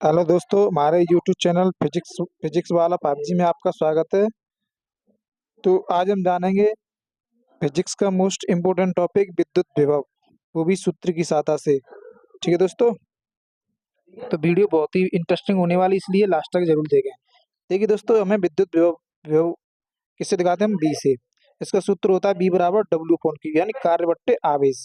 Hello दोस्तों, हमारे YouTube channel physics physics वाला पबजी में आपका स्वागत है। तो आज हम जानेंगे फिजिक्स का मोस्ट इम्पोर्टेंट टॉपिक विद्युत विभव, वो भी सूत्र की सहायता से। ठीक है दोस्तों, तो वीडियो बहुत ही इंटरेस्टिंग होने वाली, इसलिए लास्ट तक जरूर देखें। देखिए दोस्तों, हमें विद्युत विभव विभव किससे दिखाते हैं? हम बी से। इसका सूत्र होता है बी बराबर डब्ल्यू अपॉन क्यू, यानी कार्य बट्टे आवेश।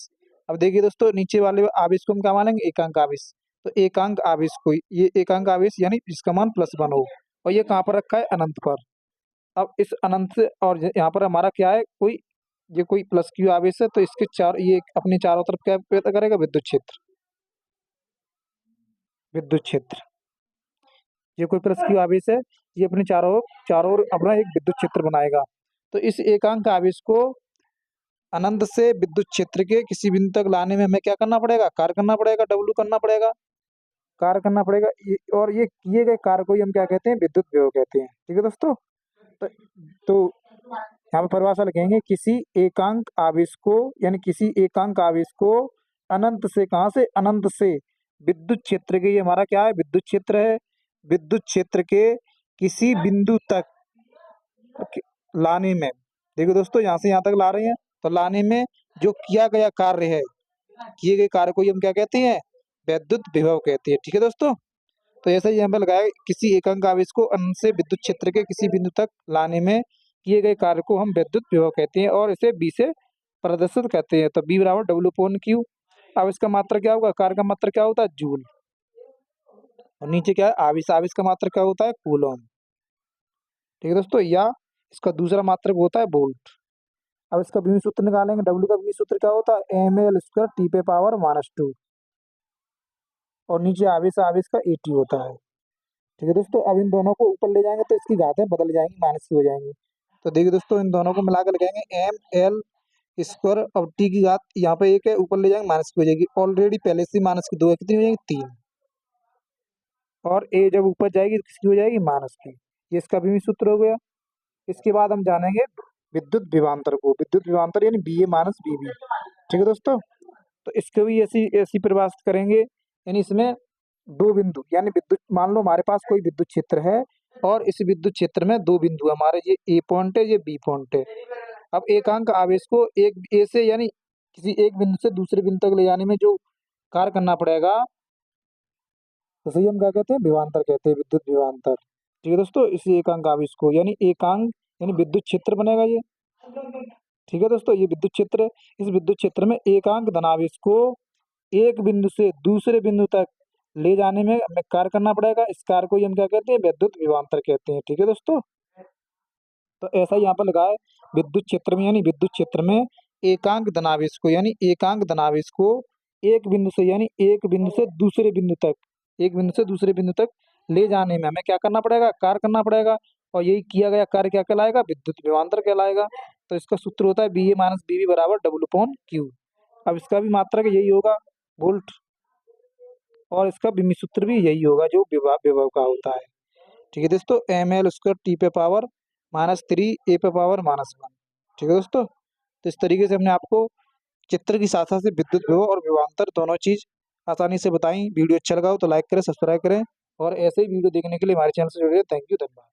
अब देखिए दोस्तों, नीचे वाले आवेश को हम क्या मानेंगे? एकांक आवेश। तो एकांक आवेश को, ये एकांक आवेश यानी जिसका मान +1 हो, और ये कहाँ पर रखा है? अनंत पर। अब इस अनंत से, और यहाँ पर हमारा क्या है? ये कोई प्लस क्यू आवेश है, तो इसके ये अपने चारों तरफ क्या पैदा करेगा? विद्युत क्षेत्र। विद्युत क्षेत्र, ये कोई प्लस क्यू आवेश है, ये अपने चारों चारों ओर अपना एक विद्युत क्षेत्र बनाएगा। तो इस एकांक आवेश को अनंत से विद्युत क्षेत्र के किसी बिंदु तक लाने में हमें क्या करना पड़ेगा? कार्य करना पड़ेगा, डब्ल्यू करना पड़ेगा, कार्य करना पड़ेगा। और ये किए गए कार्य को ही हम क्या कहते हैं? विद्युत विभव कहते हैं। ठीक है दोस्तों, तो, तो यहाँ पे परिभाषा लिखेंगे, किसी एकांक आवेश को, यानी किसी एकांक आवेश को अनंत से, कहाँ से? अनंत से विद्युत क्षेत्र के, ये हमारा क्या है? विद्युत क्षेत्र है। विद्युत क्षेत्र के किसी बिंदु तक लाने में, देखो दोस्तों, यहाँ से यहाँ तक ला रहे हैं, तो लाने में जो किया गया कार्य है, किए गए कार्य को ही हम क्या कहते हैं? विद्युत विभव कहते हैं। ठीक है दोस्तों, तो ऐसा ही यहाँ पे लगाया, किसी एकांक आवेश को अनंत से विद्युत क्षेत्र के किसी बिंदु तक लाने में किए गए कार्य को हम विद्युत विभव कहते हैं, और इसे बी से प्रदर्शित कहते हैं। तो बी बराबर डब्ल्यू अपॉन क्यू। अब इसका मात्रा क्या होगा? कार्य का मात्रा क्या होता है? जूल। और नीचे क्या है? आवेश। आवेश का मात्रा क्या होता है? कूलम। ठीक है दोस्तों, या इसका दूसरा मात्रक होता है वोल्ट। अब इसका विभव सूत्र निकालेंगे। डब्ल्यू का विभव सूत्र क्या होता है? ml² T⁻²। और नीचे आवेश, आवेश का AT होता है। ठीक है दोस्तों, अब इन दोनों को ऊपर ले जाएंगे तो इसकी घातें बदल जाएंगी, माइनस की हो जाएंगी। तो देखिए दोस्तों, इन दोनों को मिलाकर लिखेंगे ml²। अब टी की घात यहाँ पे 1 है, ऊपर ले जाएंगे, माइनस की हो जाएगी। ऑलरेडी पहले से माइनस की 2 है, कितनी हो जाएगी? 3। और ए जब ऊपर जाएगी तो किसकी हो जाएगी? माइनस की। ये इसका भी सूत्र हो गया। इसके बाद हम जानेंगे विद्युत विभवांतर को। विद्युत विभवांतर यानी BA माइनस BB। ठीक है दोस्तों, तो इसको भी ऐसी ऐसी परिभाषित करेंगे, यानी इसमें दो बिंदु, यानी विद्युत, मान लो हमारे पास कोई विद्युत क्षेत्र है, और इस विद्युत क्षेत्र में दो बिंदु है हमारे, ये ए पॉइंट है, ये बी पॉइंट है। अब एकांक आवेश को एक ए से, यानी किसी एक बिंदु से दूसरे बिंदु तक ले जाने में जो कार्य करना पड़ेगा, तो सही हम क्या कहते हैं? विभवांतर कहते हैं, विद्युत विभवांतर। ठीक है दोस्तों, इसी एकांक आवेश को, यानी एकांक यानी विद्युत क्षेत्र बनेगा ये। ठीक है दोस्तों, ये विद्युत क्षेत्र है। इस विद्युत क्षेत्र में एकांक धनावेश को एक बिंदु से दूसरे बिंदु तक ले जाने में हमें कार्य करना पड़ेगा। इस कार्य को ही हम क्या कहते हैं? विद्युत विभवांतर कहते हैं। ठीक है दोस्तों, तो ऐसा ही यहाँ पर लगा है, विद्युत क्षेत्र में, यानी विद्युत क्षेत्र में एकांक धनावेश को, यानी एकांक धनावेश को एक बिंदु से, यानी एक बिंदु से दूसरे बिंदु तक, एक बिंदु से दूसरे बिंदु तक ले जाने में हमें क्या करना पड़ेगा? कार्य करना पड़ेगा। और यही किया गया कार्य क्या कहलाएगा? विद्युत विभवांतर कहलाएगा। तो इसका सूत्र होता है BA माइनस BB बराबर डब्ल्यू अपॉन क्यू। अब इसका भी मात्रक यही होगा, वोल्ट। और इसका विभव सूत्र भी यही होगा, जो विभव विभव का होता है। ठीक है दोस्तों, ml² T⁻³ ठीक है दोस्तों, तो इस तरीके से हमने आपको चित्र की सहायता से विद्युत विभव और विभवांतर दोनों चीज आसानी से बताई। वीडियो अच्छा लगा हो तो लाइक करें, सब्सक्राइब करें, और ऐसे ही वीडियो देखने के लिए हमारे चैनल से जुड़े रहें। थैंक यू, धन्यवाद।